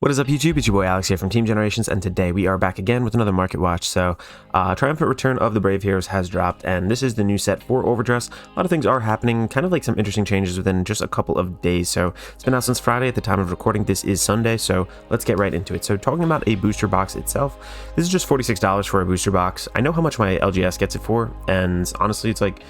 What is up, YouTube? It's your boy Alex here from Team Generations, and today we are back again with another market watch. So, Triumphant Return of the Brave Heroes has dropped, and this is the new set for Overdress. A lot of things are happening, kind of like some interesting changes within just a couple of days. So, it's been out since Friday at the time of recording. This is Sunday, so let's get right into it. So, talking about a booster box itself, this is just $46 for a booster box. I know how much my LGS gets it for, and honestly, it's like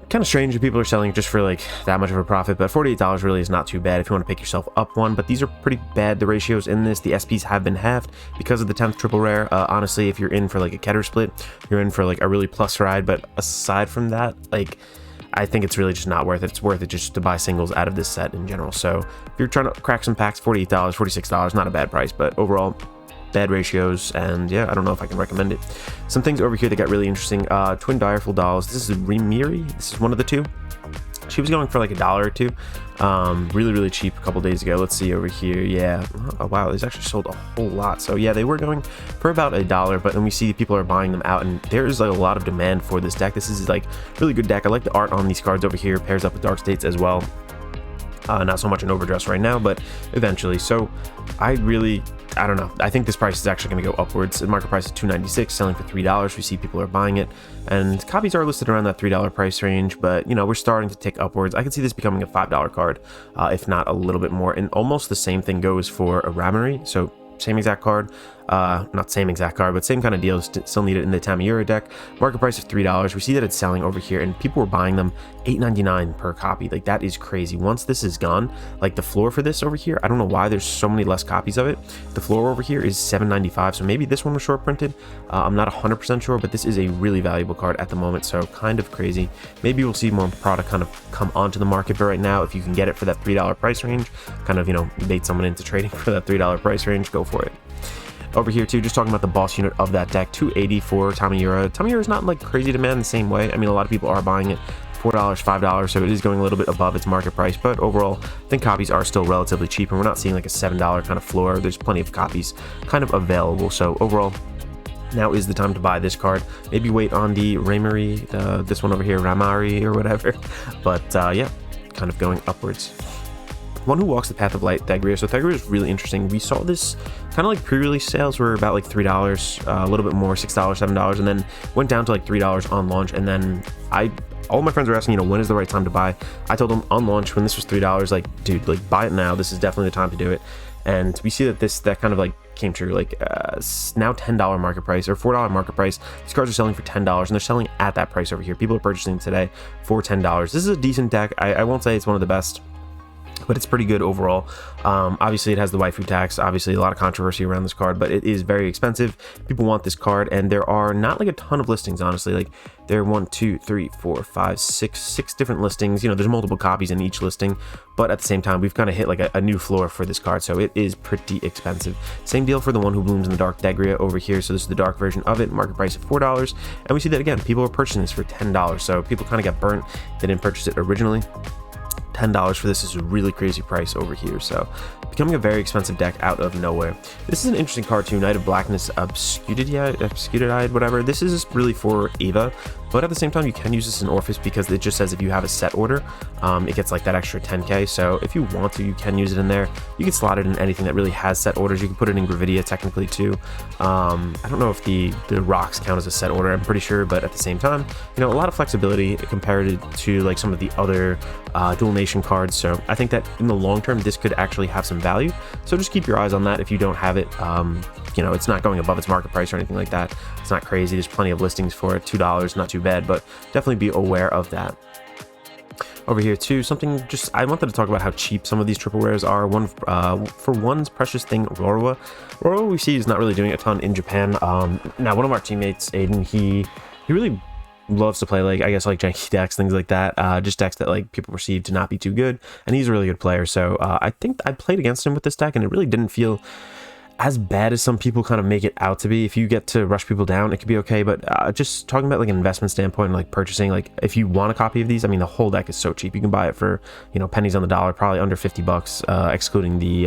kind of strange that people are selling just for like that much of a profit, but $48 really is not too bad if you want to pick yourself up one. But these are pretty bad, the ratios in this. The SPs have been halved because of the 10th triple rare. Honestly, if you're in for like a Keter split, you're in for like a really plus ride. But aside from that, like, I think it's really just not worth it. It's worth it just to buy singles out of this set in general. So if you're trying to crack some packs, $48, $46, not a bad price, but overall bad ratios, and yeah, I don't know if I can recommend it. Some things over here that got really interesting. Twin Direful dolls. This is Remiri. This is one of the two. She was going for like $1 or $2. Really cheap a couple days ago. Let's see over here. Yeah. Oh wow, these actually sold a whole lot. So yeah, they were going for about $1, but then we see people are buying them out, and there's like a lot of demand for this deck. This is like really good deck. I like the art on these cards over here. Pairs up with Dark States as well. Not so much an Overdress right now, but eventually. So I don't know. I think this price is actually going to go upwards. The market price is $2.96, selling for $3. We see people are buying it, and copies are listed around that $3 price range, but you know, we're starting to tick upwards. I can see this becoming a $5 card, if not a little bit more. And almost the same thing goes for a rarity. So same exact card, not same exact card, but same kind of deal. Still need it in the Tamiyura deck. Market price of $3. We see that it's selling over here, and people were buying them $8.99 per copy. Like, that is crazy. Once this is gone, like the floor for this over here, I don't know why there's so many less copies of it. The floor over here is $7.95, so maybe this one was short printed. I'm not 100% sure, but this is a really valuable card at the moment, so kind of crazy. Maybe we'll see more product kind of come onto the market, but right now, if you can get it for that $3 price range, kind of, you know, bait someone into trading for that $3 price range, go for it. Over here too, just talking about the boss unit of that deck, $2.80 for Tamiyura. Tamiyura is not like crazy demand the same way. I mean, a lot of people are buying it $4, $5, so it is going a little bit above its market price, but overall, I think copies are still relatively cheap, and we're not seeing like a $7 kind of floor. There's plenty of copies kind of available, so overall, now is the time to buy this card. Maybe wait on the Remiri, this one over here, Ramari or whatever, but yeah, kind of going upwards. One Who Walks the Path of Light, Thagria. So Thagria is really interesting. We saw this kind of like pre-release sales were about like $3, a little bit more, $6, $7, and then went down to like $3 on launch. And then all my friends were asking, you know, when is the right time to buy? I told them on launch when this was $3, like, dude, like, buy it now. This is definitely the time to do it. And we see that that kind of like came true. Like, now $10 market price or $4 market price. These cards are selling for $10, and they're selling at that price over here. People are purchasing today for $10. This is a decent deck. I won't say it's one of the best, but it's pretty good overall. Obviously, it has the waifu tax. Obviously, a lot of controversy around this card, but it is very expensive. People want this card, and there are not like a ton of listings, honestly. Like, there are 1, 2, 3, 4, 5, 6 different listings. You know, there's multiple copies in each listing, but at the same time, we've kind of hit like a new floor for this card, so it is pretty expensive. Same deal for the One Who Blooms in the Dark, Thagria over here. So this is the dark version of it, market price of $4, and we see that again, people are purchasing this for $10. So people kind of got burnt. They didn't purchase it originally. $10 for this is a really crazy price over here, so becoming a very expensive deck out of nowhere. This is an interesting card too, Knight of Blackness, Obscuted-Eyed, whatever. This is really for Eva, but at the same time, you can use this in Orphis because it just says if you have a set order, it gets like that extra 10k. So if you want to, you can use it in there. You can slot it in anything that really has set orders. You can put it in Gravidia technically too. I don't know if the rocks count as a set order. I'm pretty sure, but at the same time, you know, a lot of flexibility compared to like some of the other dual nation cards. So I think that in the long term, this could actually have some value. So just keep your eyes on that if you don't have it. You know, it's not going above its market price or anything like that. It's not crazy. There's plenty of listings for it. $2, not too bad, but definitely be aware of that. Over here too, something just I wanted to talk about how cheap some of these triple rares are. For one's precious thing, Rorwa. Rorwa we see is not really doing a ton in Japan. Now one of our teammates, Aiden, he really loves to play like, I guess, like janky decks, things like that, just decks that like people perceive to not be too good, and he's a really good player. So I think I played against him with this deck, and it really didn't feel as bad as some people kind of make it out to be. If you get to rush people down, it could be okay, but just talking about like an investment standpoint, like purchasing, like if you want a copy of these, I mean, the whole deck is so cheap. You can buy it for, you know, pennies on the dollar, probably under $50, excluding the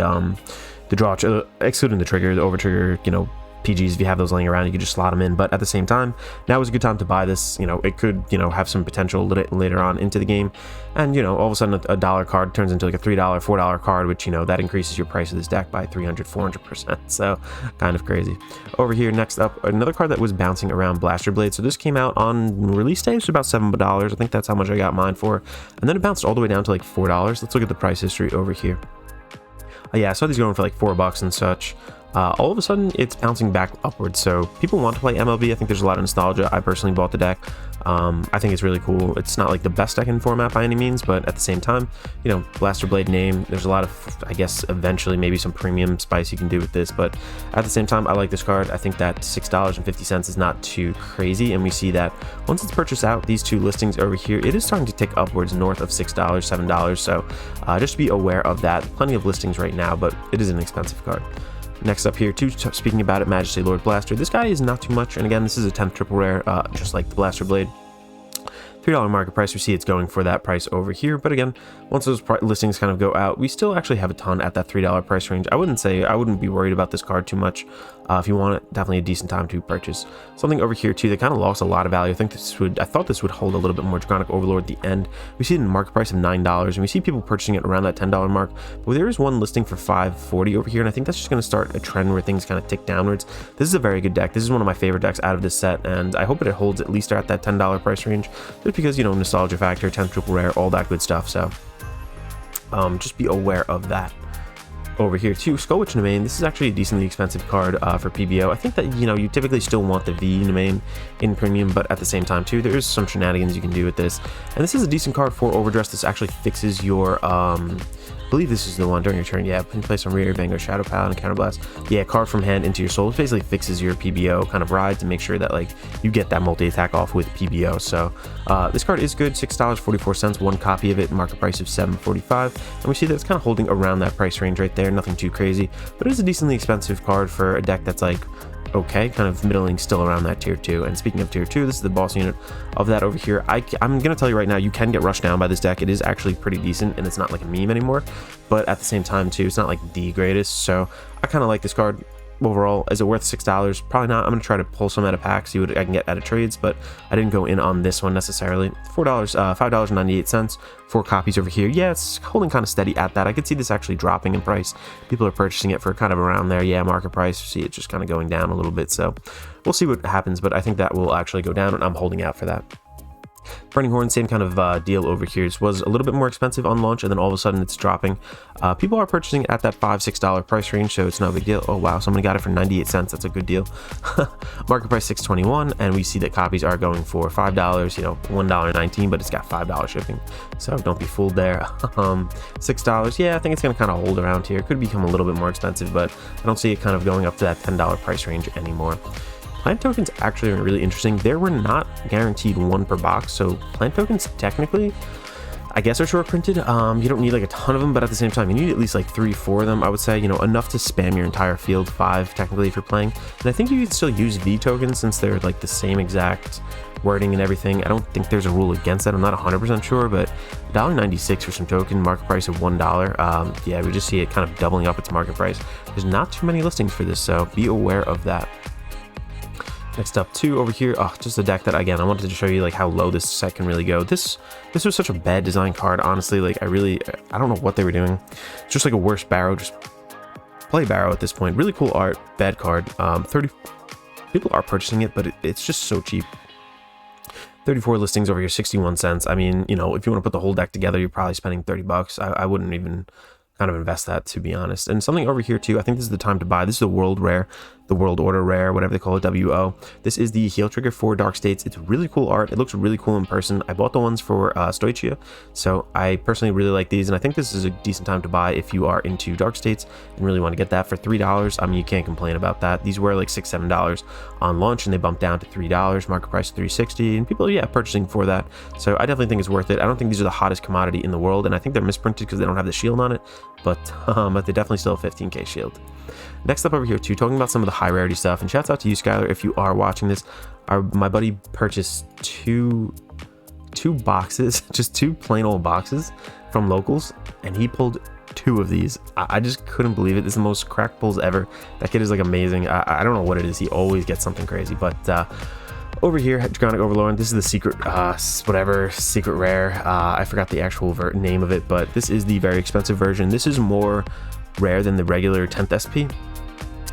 draw, excluding the trigger, the over trigger, you know, PGs, if you have those laying around, you could just slot them in. But at the same time, now is a good time to buy this. You know, it could, you know, have some potential later on into the game. And, you know, all of a sudden a $1 card turns into like a $3, $4 card, which, you know, that increases your price of this deck by 300, 400%. So kind of crazy. Over here, next up, another card that was bouncing around, Blaster Blade. So this came out on release day, so about $7. I think that's how much I got mine for. And then it bounced all the way down to like $4. Let's look at the price history over here. Yeah, I saw these going for like $4 and such. All of a sudden it's bouncing back upwards, so people want to play MLB. I think there's a lot of nostalgia. I personally bought the deck. I think it's really cool. It's not like the best deck in format by any means, but at the same time, you know, Blaster Blade name, there's a lot of, I guess, eventually maybe some premium spice you can do with this, but at the same time, I like this card. I think that $6.50 is not too crazy, and we see that once it's purchased out, these two listings over here, it is starting to tick upwards north of $6, $7, so just be aware of that. Plenty of listings right now, but it is an expensive card. Next up here, too, speaking about it, Majesty Lord Blaster. This guy is not too much, and again, this is a 10th triple rare, just like the Blaster Blade. $3 market price, we see it's going for that price over here, but again, once those listings kind of go out, we still actually have a ton at that $3 price range. I wouldn't be worried about this card too much. If you want it, definitely a decent time to purchase. Something over here too that kind of lost a lot of value. I thought this would hold a little bit more. Draconic Overlord at the end. We see it in the market price of $9, and we see people purchasing it around that $10 mark. But there is one listing for $5.40 over here, and I think that's just going to start a trend where things kind of tick downwards. This is a very good deck. This is one of my favorite decks out of this set, and I hope it holds at least at that $10 price range, just because, you know, nostalgia factor, 10th triple rare, all that good stuff. So just be aware of that. Over here too, Skull Witch Nemain. This is actually a decently expensive card for PBO. I think that, you know, you typically still want the V Nemain in premium, but at the same time too, there's some shenanigans you can do with this. And this is a decent card for Overdress. This actually fixes your I believe this is the one during your turn. Yeah, put in place on Rarity, Vanguard, Shadow Paladin, Counterblast. Yeah, card from hand into your soul. It basically fixes your PBO kind of ride to make sure that like you get that multi-attack off with PBO. So this card is good, $6.44, one copy of it, market price of $7.45. And we see that it's kind of holding around that price range right there, nothing too crazy. But it is a decently expensive card for a deck that's like, okay, kind of middling still around that tier 2. And speaking of tier 2, this is the boss unit of that over here. I'm gonna tell you right now, you can get rushed down by this deck. It is actually pretty decent, and it's not like a meme anymore, but at the same time too, it's not like the greatest. So I kind of like this card overall. Is it worth $6? Probably not. I'm gonna try to pull some out of pack, see what I can get out of trades, but I didn't go in on this one necessarily. $5.98, 4 copies over here. Yeah, it's holding kind of steady at that. I could see this actually dropping in price. People are purchasing it for kind of around there. Yeah, market price. See it just kind of going down a little bit, so we'll see what happens, but I think that will actually go down, and I'm holding out for that. Burning Horn, same kind of deal over here. This was a little bit more expensive on launch, and then all of a sudden it's dropping. People are purchasing it at that $5-6 price range, so it's no big deal. Oh wow, somebody got it for 98 cents. That's a good deal. Market price $6.21, and we see that copies are going for $5, you know, $1.19, but it's got $5 shipping, so don't be fooled there. $6, yeah, I think it's going to kind of hold around here. It could become a little bit more expensive, but I don't see it kind of going up to that $10 price range anymore. Plant tokens actually are really interesting. There were not guaranteed 1 per box, so plant tokens technically, I guess, are short printed. You don't need like a ton of them, but at the same time, you need at least like 3-4 of them, I would say, you know, enough to spam your entire field. 5 technically if you're playing. And I think you can still use V tokens since they're like the same exact wording and everything. I don't think there's a rule against that. I'm not 100% sure, but $1.96 for some token, market price of $1. Yeah, we just see it kind of doubling up its market price. There's not too many listings for this, so be aware of that. Next up too over here, just a deck that, again, I wanted to show you like how low this set can really go. This was such a bad design card, honestly. Like I don't know what they were doing. It's just like a worse Barrow. Just play Barrow at this point. Really cool art, bad card. 30 people are purchasing it, but it's just so cheap. 34 listings over here, 61 cents. I mean, you know, if you want to put the whole deck together, you're probably spending $30. I wouldn't even kind of invest that, to be honest. And something over here too, I think this is the time to buy. This is the World Rare, the World Order Rare, whatever they call it, WO. This is the Heal Trigger for Dark States. It's really cool art. It looks really cool in person. I bought the ones for Stoichia, so I personally really like these, and I think this is a decent time to buy if you are into Dark States and really want to get that for $3. I mean, you can't complain about that. These were like $6-7 on launch, and they bumped down to $3, market price $3.60, and people are, yeah, purchasing for that. So I definitely think it's worth it. I don't think these are the hottest commodity in the world, and I think they're misprinted because they don't have the shield on it, but they definitely still have 15k shield. Next up over here too, talking about some of the high rarity stuff, and shouts out to you, Skylar, if you are watching this. My buddy purchased two boxes, just 2 plain old boxes from locals, and he pulled 2 of these. I just couldn't believe it. This is the most cracked pulls ever. That kid is like amazing. I don't know what it is. He always gets something crazy. But over here, Draconic Overlord, this is the secret, whatever, secret rare. I forgot the actual name of it, but this is the very expensive version. This is more rare than the regular 10th SP.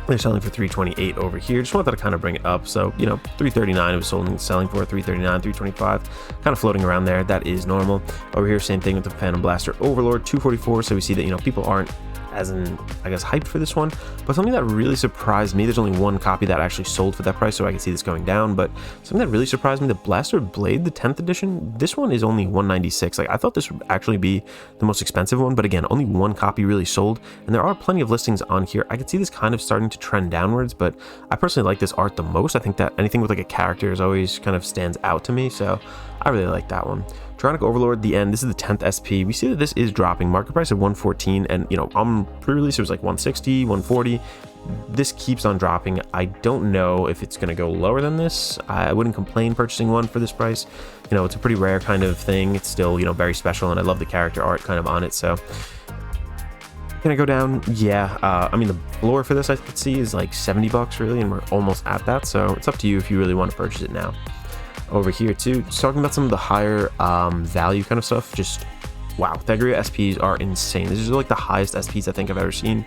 They're selling for 328 over here. Just wanted to kind of bring it up. So, you know, 339 it was selling for 339, 325, kind of floating around there. That is normal. Over here, same thing with the Phantom Blaster Overlord, 244. So we see that, you know, people aren't as in, I guess, hyped for this one, but something that really surprised me, there's only one copy that actually sold for that price, so I can see this going down, but something that really surprised me, the Blaster Blade, the 10th edition, this one is only 196. Like, I thought this would actually be the most expensive one, but again, only one copy really sold, and there are plenty of listings on here. I could see this kind of starting to trend downwards, but I personally like this art the most. I think that anything with like a character is always kind of stands out to me, so I really like that one. Draconic Overlord, the end. This is the 10th SP. We see that this is dropping. Market price at 114, and you know, on pre-release it was like 160, 140. This keeps on dropping. I don't know if it's going to go lower than this. I wouldn't complain purchasing one for this price. You know, it's a pretty rare kind of thing. It's still, you know, very special, and I love the character art kind of on it. So, can I go down? Yeah. I mean, the floor for this I could see is like 70 bucks really, and we're almost at that. So it's up to you if you really want to purchase it now. Over here too, just talking about some of the higher value kind of stuff. Just wow, Thegria SPs are insane. This is like the highest SPs I think I've ever seen.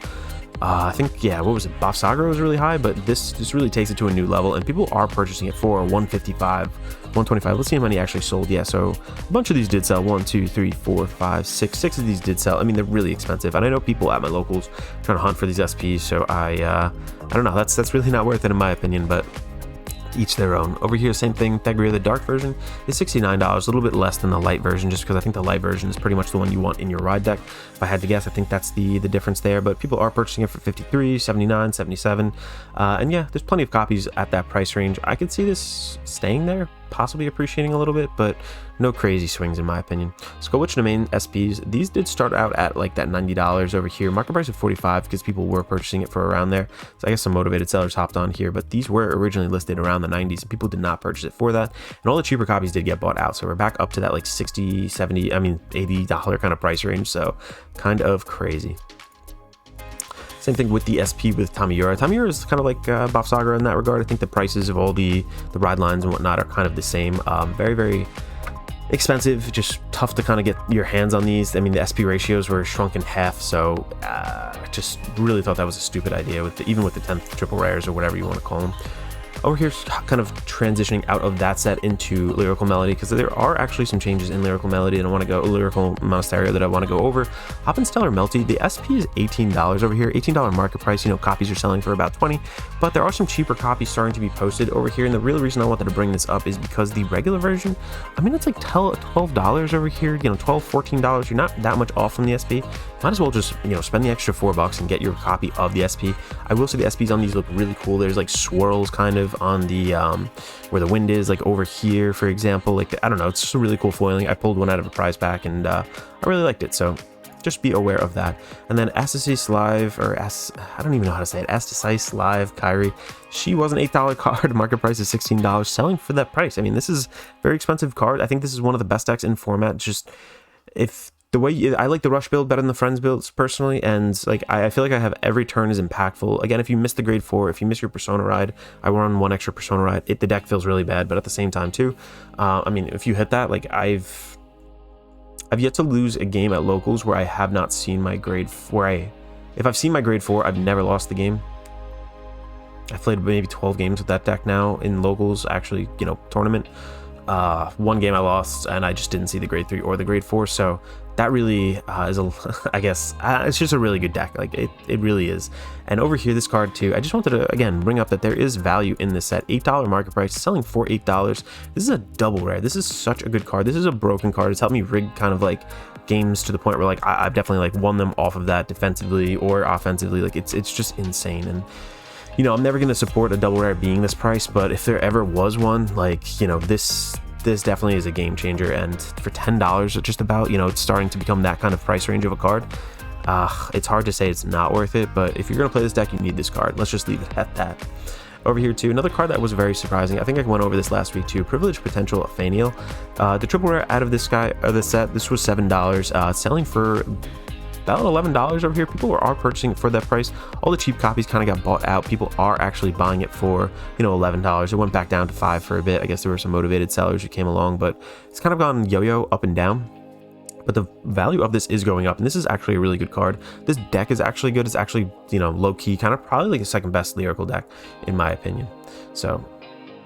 I think, yeah, what was it, Bafsagra was really high, but this really takes it to a new level, and people are purchasing it for 155, 125. Let's see how many actually sold. Yeah, so a bunch of these did sell. 1, 2, 3, 4, 5, 6 of these did sell. I mean, they're really expensive, and I know people at my locals trying to hunt for these SPs, so I don't know, that's really not worth it in my opinion, but each their own. Over here, same thing. Thegria, the dark version, is $69, a little bit less than the light version, just because I think the light version is pretty much the one you want in your ride deck. If I had to guess, I think that's the difference there, but people are purchasing it for 53, 79, 77, and yeah, there's plenty of copies at that price range. I could see this staying there, possibly appreciating a little bit, but no crazy swings in my opinion. Skull Witch Domain SPs, these did start out at like that $90 over here. Market price of 45 because people were purchasing it for around there. So I guess some motivated sellers hopped on here, but these were originally listed around the 90s and people did not purchase it for that. And all the cheaper copies did get bought out. So we're back up to that like 60, 70, I mean $80 kind of price range. So kind of crazy. Same thing with the SP with Tamiyura. Tamiyura is kind of like Bafsagra in that regard. I think the prices of all the ride lines and whatnot are kind of the same. Very, very expensive, just tough to kind of get your hands on these. I mean, the SP ratios were shrunk in half, so just really thought that was a stupid idea, even with the 10th triple rares or whatever you want to call them. Over here, kind of transitioning out of that set into Lyrical Melody, because there are actually some changes in Lyrical Melody, and I want to go Lyrical Monasterio that I want to go over. Hop and Stellar Melty, the SP is $18 over here, $18 market price. You know, copies are selling for about 20, but there are some cheaper copies starting to be posted over here, and the real reason I wanted to bring this up is because the regular version, I mean, it's like $12 over here, you know, $12, $14. You're not that much off from the SP. Might as well just, you know, spend the extra $4 and get your copy of the SP. I will say the SPs on these look really cool. There's like swirls kind of on the where the wind is, like over here for example. Like, I don't know, it's just a really cool foiling. I pulled one out of a prize pack and I really liked it, so just be aware of that. And then Assasis Live, or I don't even know how to say it, Assasis Live Kyrie, she was an $8 card. Market price is $16, selling for that price. I mean, this is a very expensive card. I think this is one of the best decks in format. Just if the way I like the rush build better than the friends builds personally, and like I feel like I have every turn is impactful. Again, if you miss the grade 4, if you miss your persona ride, I run one extra persona ride, the deck feels really bad, but at the same time too, I mean, if you hit that, like I've yet to lose a game at locals where I have not seen my grade 4. If I've seen my grade 4, I've never lost the game. I've played maybe 12 games with that deck now in locals, actually, you know, tournament. One game I lost and I just didn't see the grade 3 or the grade 4, so that really is I guess it's just a really good deck. Like it really is. And over here, this card too, I just wanted to again bring up that there is value in this set. $8 market price, selling for $8. This is a double rare. This is such a good card. This is a broken card. It's helped me rig kind of like games to the point where like I've definitely like won them off of that defensively or offensively. Like it's just insane. And you know, I'm never going to support a double rare being this price, but if there ever was one, like, you know, this definitely is a game changer. And for $10, just about, you know, it's starting to become that kind of price range of a card. It's hard to say it's not worth it, but if you're going to play this deck, you need this card. Let's just leave it at that. Over here too, another card that was very surprising. I think I went over this last week too. Privileged Potential Faniel. The triple rare out of this set, this was $7, selling for about $11 over here. People are purchasing it for that price. All the cheap copies kind of got bought out. People are actually buying it for, you know, $11. It went back down to $5 for a bit. I guess there were some motivated sellers who came along, but it's kind of gone yo-yo up and down. But the value of this is going up, and this is actually a really good card. This deck is actually good. It's actually, you know, low-key, kind of probably like a second best lyrical deck, in my opinion. So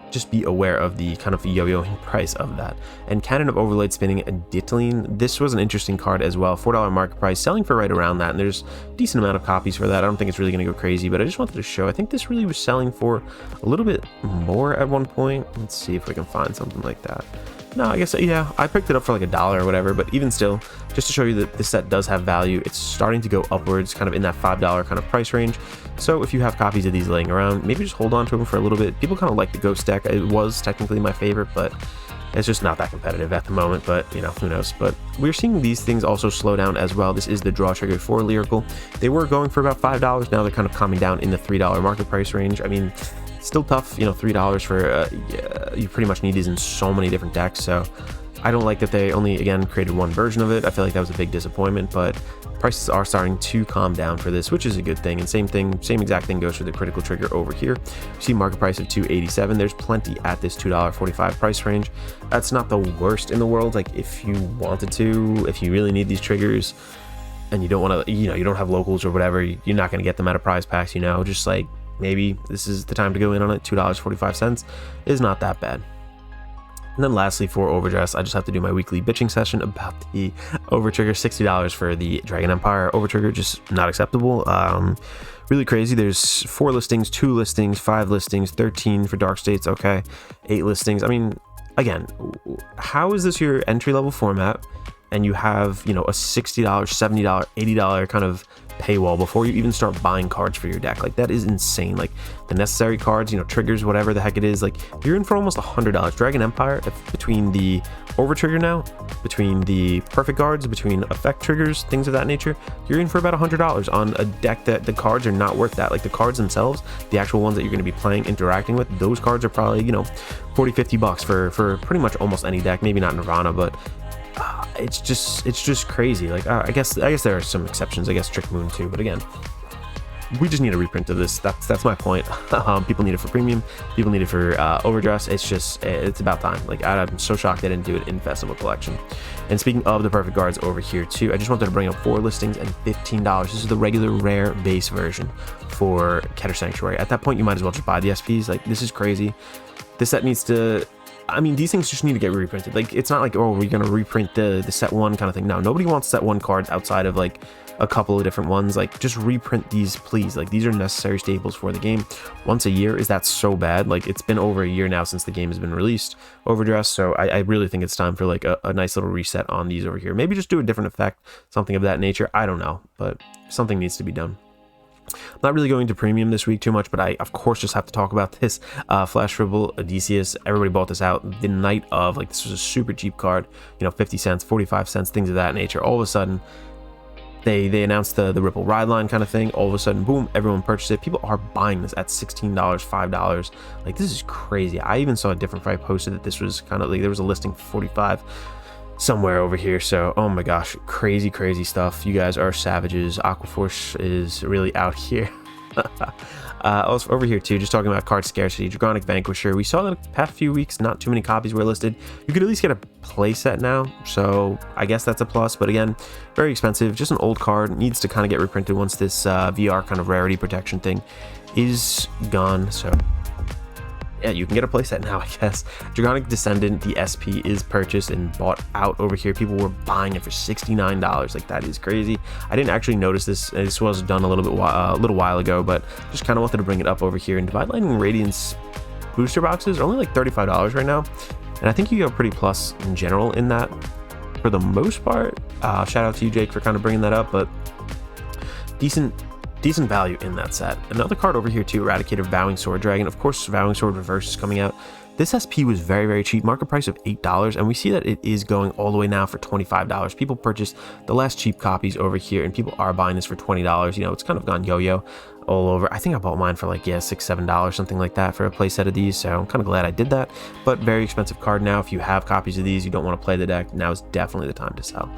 just be aware of the kind of yo-yoing price of that. And Cannon of Overlaid Spinning Ditylene, this was an interesting card as well. $4 market price, selling for right around that, and there's a decent amount of copies for that. I don't think it's really going to go crazy, but I just wanted to show, I think this really was selling for a little bit more at one point. Let's see if we can find something like that. No, I guess, yeah, I picked it up for like $1 or whatever, but even still, just to show you that this set does have value, it's starting to go upwards, kind of in that $5 kind of price range. So if you have copies of these laying around, maybe just hold on to them for a little bit. People kind of like the Ghost deck. It was technically my favorite, but it's just not that competitive at the moment, but, you know, who knows. But we're seeing these things also slow down as well. This is the draw trigger for Lyrical. They were going for about $5. Now they're kind of calming down in the $3 market price range. I mean, still tough, you know, $3 for, you pretty much need these in so many different decks, so I don't like that they only, again, created one version of it. I feel like that was a big disappointment, but prices are starting to calm down for this, which is a good thing. And same exact thing goes for the critical trigger over here. You see market price of $2.87. There's plenty at this $2.45 price range. That's not the worst in the world. Like, if you wanted to, if you really need these triggers and you don't want to, you know, you don't have locals or whatever, you're not going to get them out of prize packs, you know, just like, maybe this is the time to go in on it. $2.45 is not that bad. And then lastly, for Overdress, I just have to do my weekly bitching session about the Overtrigger. $60 for the Dragon Empire Overtrigger, just not acceptable. Really crazy. There's 4 listings, 2 listings, 5 listings, 13 for Dark States, okay, 8 listings. I mean, again, how is this your entry-level format, and you have, you know, a $60, $70, $80 kind of paywall before you even start buying cards for your deck? Like, that is insane. Like, the necessary cards, you know, triggers, whatever the heck it is, like, you're in for almost $100. Dragon Empire, between the Overtrigger now, between the perfect guards, between effect triggers, things of that nature, you're in for about $100 on a deck that the cards are not worth that. Like, the cards themselves, the actual ones that you're going to be playing, interacting with, those cards are probably, you know, 40, 50 bucks for pretty much almost any deck. Maybe not Nirvana, but it's just crazy. Like, I guess there are some exceptions. I guess Trick Moon too, but again, we just need a reprint of this. That's my point. People need it for premium. People need it for Overdress. It's about time. Like, I'm so shocked they didn't do it in Festival Collection. And speaking of the perfect guards over here too, I just wanted to bring up 4 listings and $15. This is the regular rare base version for Keter Sanctuary. At that point, you might as well just buy the SPs. Like, this is crazy. This set needs to, I mean, these things just need to get reprinted. Like, it's not like, oh, we're gonna reprint the set 1 kind of thing. No, nobody wants set 1 cards outside of like a couple of different ones. Like, just reprint these, please. Like, these are necessary staples for the game. Once a year, is that so bad? Like, it's been over a year now since the game has been released, Overdress, so I really think it's time for like a nice little reset on these over here. Maybe just do a different effect, something of that nature. I don't know, but something needs to be done. I'm not really going to premium this week too much, but I of course just have to talk about this Flash Dribble Odysseus. Everybody bought this out the night of. Like, this was a super cheap card, you know, 50 cents, 45 cents, things of that nature. All of a sudden, they announced the Ripple Ride line kind of thing. All of a sudden, boom, everyone purchased it. People are buying this at $16, $5. Like, this is crazy. I even saw a different fight posted that this was kind of like, there was a listing for 45 somewhere over here. So, oh my gosh, crazy stuff. You guys are savages. Aquaforce is really out here. Also over here too, just talking about card scarcity. Dragonic Vanquisher, we saw that the past few weeks not too many copies were listed. You could at least get a playset now, so I guess that's a plus. But again, very expensive. Just an old card, needs to kind of get reprinted once this VR kind of rarity protection thing is gone. So yeah, you can get a playset now, I guess. Dragonic Descendant, the SP, is purchased and bought out over here. People were buying it for $69. Like, that is crazy. I didn't actually notice this. This was done a little while ago, but just kind of wanted to bring it up over here. And Divine Lightning Radiance booster boxes are only like $35 right now, and I think you get a pretty plus in general in that for the most part. Shout out to you, Jake, for kind of bringing that up, but decent value in that set. Another card over here too, Eradicator Vowing Sword Dragon. Of course, Vowing Sword Reverse is coming out. This SP was very cheap, market price of $8, and we see that it is going all the way now for $25. People purchased the last cheap copies over here, and people are buying this for $20. You know, it's kind of gone yo-yo all over. I think I bought mine for like, yeah, $6, $7, something like that for a playset of these, so I'm kind of glad I did that. But very expensive card now. If you have copies of these, you don't want to play the deck, now is definitely the time to sell.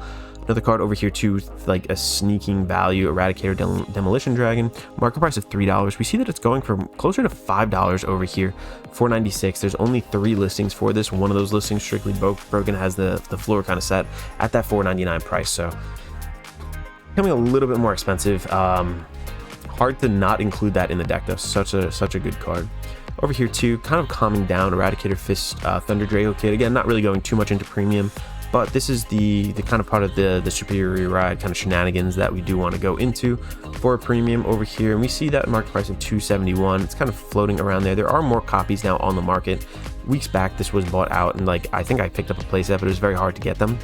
Another card over here too, like a sneaking value, Eradicator Demolition Dragon, market price of $3. We see that it's going for closer to $5 over here, $4.96. There's only 3 listings for this. One of those listings, Strictly Broken, has the floor kind of set at that $4.99 price, so becoming a little bit more expensive. Hard to not include that in the deck though. Such a good card. Over here too, kind of calming down, Eradicator Fist, Thunder Draco Kid. Again, not really going too much into premium, but this is the kind of part of the superior ride kind of shenanigans that we do want to go into for a premium over here. And we see that market price of $271. It's kind of floating around there. There are more copies now on the market. Weeks back, this was bought out, and like I think I picked up a playset, but it was very hard to get them.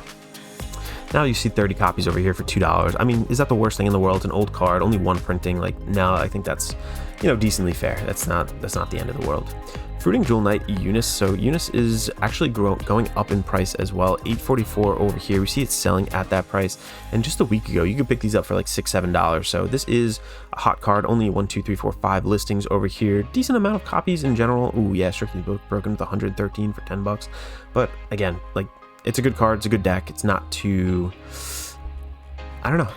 Now you see 30 copies over here for $2. I mean, is that the worst thing in the world? It's an old card, only 1 printing. Like, no, I think that's, you know, decently fair. That's not the end of the world. Fruiting Jewel Knight Eunice. So Eunice is actually going up in price as well. $8.44 over here. We see it selling at that price. And just a week ago, you could pick these up for like $6, $7. So this is a hot card. Only 1, 2, 3, 4, 5 listings over here. Decent amount of copies in general. Ooh, yeah, Strictly Broken with 113 for $10. But again, like, it's a good card. It's a good deck. It's not too, I don't know.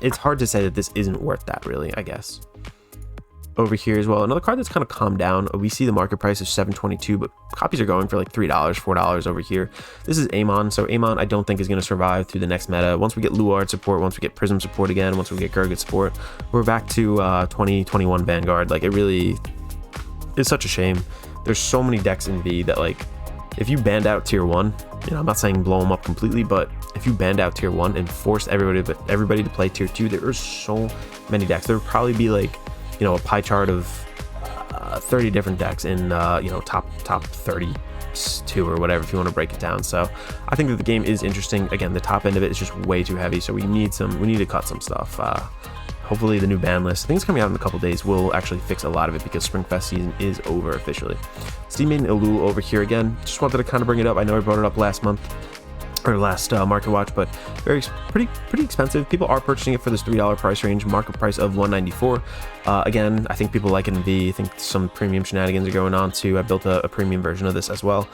It's hard to say that this isn't worth that, really, I guess. Over here as well, another card that's kind of calmed down. We see the market price is $7.22, but copies are going for like $3, $4 over here. This is Amon. So Amon, I don't think is going to survive through the next meta. Once we get Luard support, once we get Prism support again, once we get Gurgit support, we're back to 2021 Vanguard. Like, it really is such a shame. There's so many decks in V that, like, if you banned out tier 1, you know, I'm not saying blow them up completely, but if you banned out tier 1 and forced everybody to play tier 2, there are so many decks. There would probably be like, you know, a pie chart of 30 different decks in you know, top 32 or whatever, if you want to break it down. So I think that the game is interesting. Again, the top end of it is just way too heavy, so we need to cut some stuff. Hopefully the new ban list, I think it's coming out in a couple days, will actually fix a lot of it, because Springfest season is over officially. Steam Maiden Elul over here again. Just wanted to kind of bring it up. I know I brought it up last month, or last market watch, but pretty expensive. People are purchasing it for this $3 price range, market price of $194. Again, I think people like it in V. I think some premium shenanigans are going on too. I built a premium version of this as well.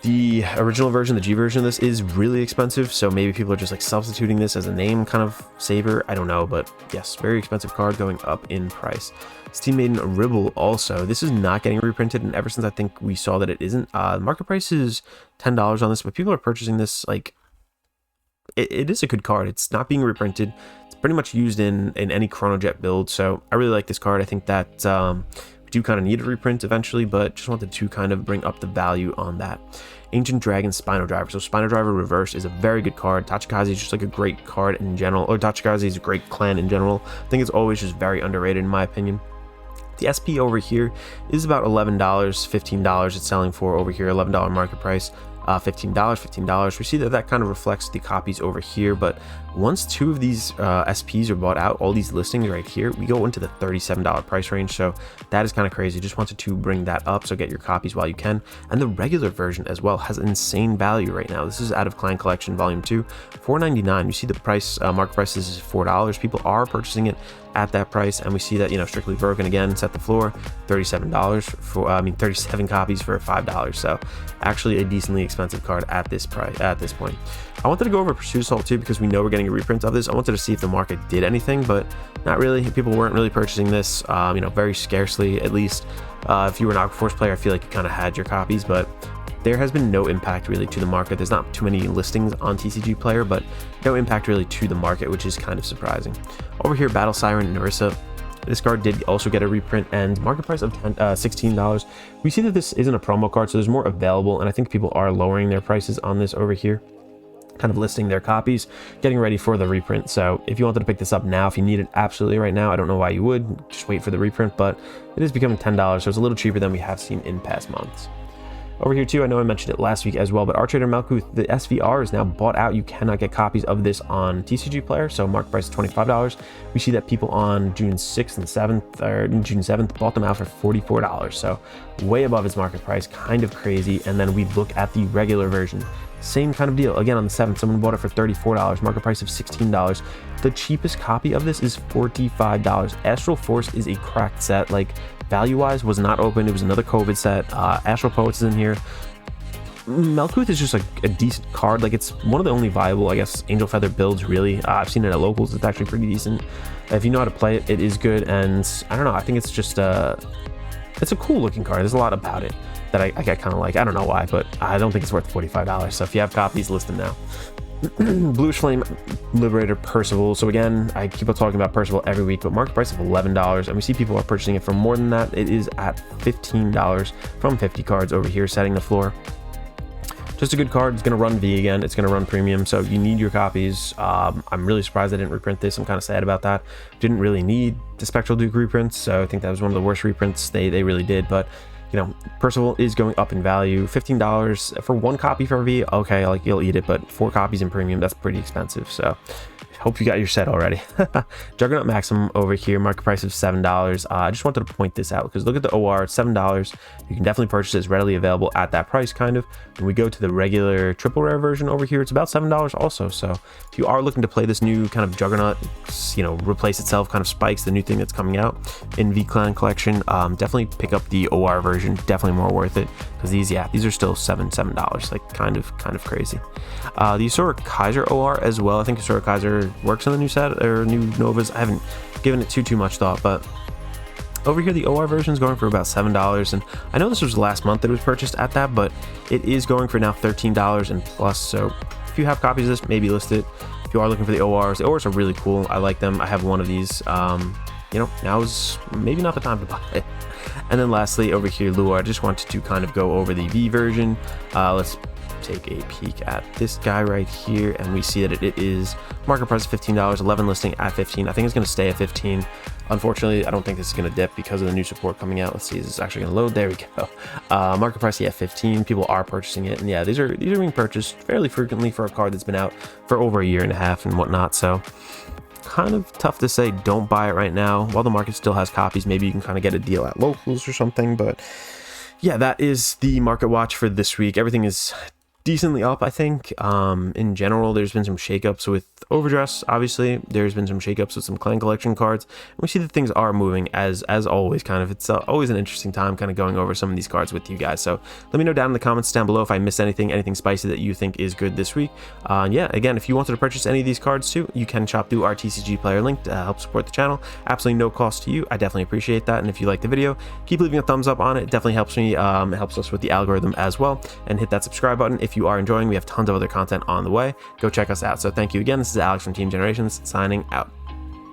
The original version, the G version of this, is really expensive, so maybe people are just like substituting this as a name kind of saver. I don't know, but yes, very expensive card going up in price. Steam Maiden Ribble also. This is not getting reprinted, and ever since I think we saw that it isn't, the market price is $10 on this, but people are purchasing this. Like, it is a good card. It's not being reprinted. It's pretty much used in any Chronojet build, so I really like this card. I think that we do kind of need a reprint eventually, but just wanted to kind of bring up the value on that. Ancient Dragon Spino Driver. So Spino Driver Reverse is a very good card. Tachikaze is just like a great card in general, or Tachikaze is a great clan in general. I think it's always just very underrated in my opinion. The SP over here is about $11, $15 it's selling for over here, $11 market price. $15. We see that kind of reflects the copies over here, but once 2 of these SPs are bought out, all these listings right here, we go into the $37 price range, so that is kind of crazy. Just wanted to bring that up, so get your copies while you can. And the regular version as well has insane value right now. This is out of Clan Collection Volume 2, $4.99. You see the price, market price is $4. People are purchasing it at that price, and we see that, you know, Strictly Broken again set the floor, $37 for 37 copies for $5. So actually a decently expensive card at this price, at this point. I wanted to go over Pursuit Assault too, because we know we're getting a reprint of this. I wanted to see if the market did anything, but not really. People weren't really purchasing this, you know, very scarcely, at least. If you were an Aquaforce player, I feel like you kind of had your copies, but there has been no impact really to the market. There's not too many listings on TCG Player, but no impact really to the market, which is kind of surprising. Over here, Battle Siren Narissa. This card did also get a reprint, and market price of $16. We see that this isn't a promo card, so there's more available, and I think people are lowering their prices on this over here, kind of listing their copies, getting ready for the reprint. So if you wanted to pick this up now, if you need it absolutely right now, I don't know why you would, just wait for the reprint, but it is becoming $10, so it's a little cheaper than we have seen in past months. Over here too, I know I mentioned it last week as well, but Archtrader Malkuth, the SVR is now bought out. You cannot get copies of this on TCG Player, so market price is $25. We see that people on June 6th and 7th, or June 7th, bought them out for $44, so way above its market price, kind of crazy. And then we look at the regular version, same kind of deal. Again, on the 7th, someone bought it for $34, market price of $16. The cheapest copy of this is $45. Astral Force is a cracked set, like, value-wise was not open. It was another COVID set. Astral Poets is in here. Malkuth is just like a decent card. Like, it's one of the only viable, I guess, Angel Feather builds, really. I've seen it at locals. It's actually pretty decent. If you know how to play it, it is good. And I don't know, I think it's just it's a cool looking card. There's a lot about it that I kind of like. I don't know why, but I don't think it's worth $45. So if you have copies, list them now. Bluish Flame Liberator Percival. So again, I keep on talking about Percival every week, but market price of $11, and we see people are purchasing it for more than that. It is at $15 from 50 cards over here, setting the floor. Just a good card. It's going to run V again. It's going to run premium, so you need your copies. I'm really surprised I didn't reprint this. I'm kind of sad about that. Didn't really need the Spectral Duke reprints, so I think that was one of the worst reprints they really did. But you know, Percival is going up in value. $15 for one copy for V. Okay, like, you'll eat it, but 4 copies in premium, that's pretty expensive. So hope you got your set already. Juggernaut Maximum over here, market price of $7. I just wanted to point this out because look at the OR, it's $7. You can definitely purchase it. It's readily available at that price, kind of. When we go to the regular triple rare version over here, it's about $7 also. So if you are looking to play this new kind of Juggernaut, you know, replace itself kind of spikes, the new thing that's coming out in V-Clan collection, definitely pick up the OR version. Definitely more worth it, because these are still $7, like kind of crazy. The Asura Kaiser OR as well. I think Asura Kaiser works on the new set or new Novas. I haven't given it too much thought, but over here the OR version is going for about $7, and I know this was last month that it was purchased at that, but it is going for now $13 and plus. So if you have copies of this, maybe list it. If you are looking for the ORs are really cool. I like them. I have one of these. You know, now is maybe not the time to buy it. And then lastly over here, Lure, I just wanted to kind of go over the V version. Let's take a peek at this guy right here, and we see that it is market price of $15, 11 listing at 15. I think it's going to stay at 15. Unfortunately, I don't think this is going to dip because of the new support coming out. Let's see, is this actually going to load? There we go. Market price, yeah, 15. People are purchasing it, and yeah, these are being purchased fairly frequently for a card that's been out for over a year and a half and whatnot. So kind of tough to say don't buy it right now while the market still has copies. Maybe you can kind of get a deal at locals or something. But yeah, that is the market watch for this week. Everything is decently up, I think. In general, there's been some shakeups with Overdress. Obviously, there's been some shakeups with some clan collection cards. We see that things are moving as always. Kind of, it's always an interesting time kind of going over some of these cards with you guys. So let me know down in the comments down below if I missed anything spicy that you think is good this week. Yeah, again, if you wanted to purchase any of these cards too, you can shop through our TCG player link to help support the channel. Absolutely no cost to you. I definitely appreciate that. And if you like the video, keep leaving a thumbs up on it. It definitely helps me. It helps us with the algorithm as well. And hit that subscribe button if you are enjoying. We have tons of other content on the way. Go check us out. So thank you again. This is Alex from Team Generations signing out.